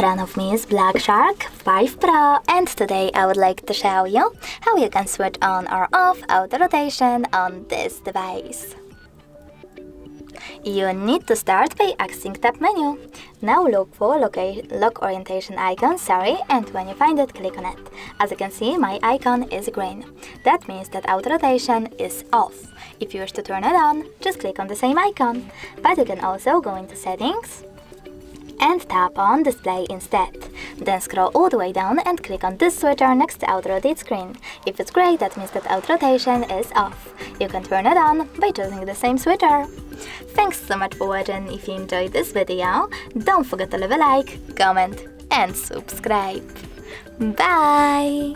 front of me is Black Shark 5 Pro, and today I would like to show you how you can switch on or off auto rotation on this device. You need to start by accessing Tab menu. Now look for lock orientation icon, and when you find it, click on it. As you can see, my icon is green. That means that auto rotation is off. If you wish to turn it on, just click on the same icon. But you can also go into settings and tap on display instead. Then scroll all the way down and click on this switcher next to auto rotate screen. If it's gray, that means that auto rotation is off. You can turn it on by choosing the same switcher. Thanks so much for watching. If you enjoyed this video, don't forget to leave a like, comment and subscribe. Bye!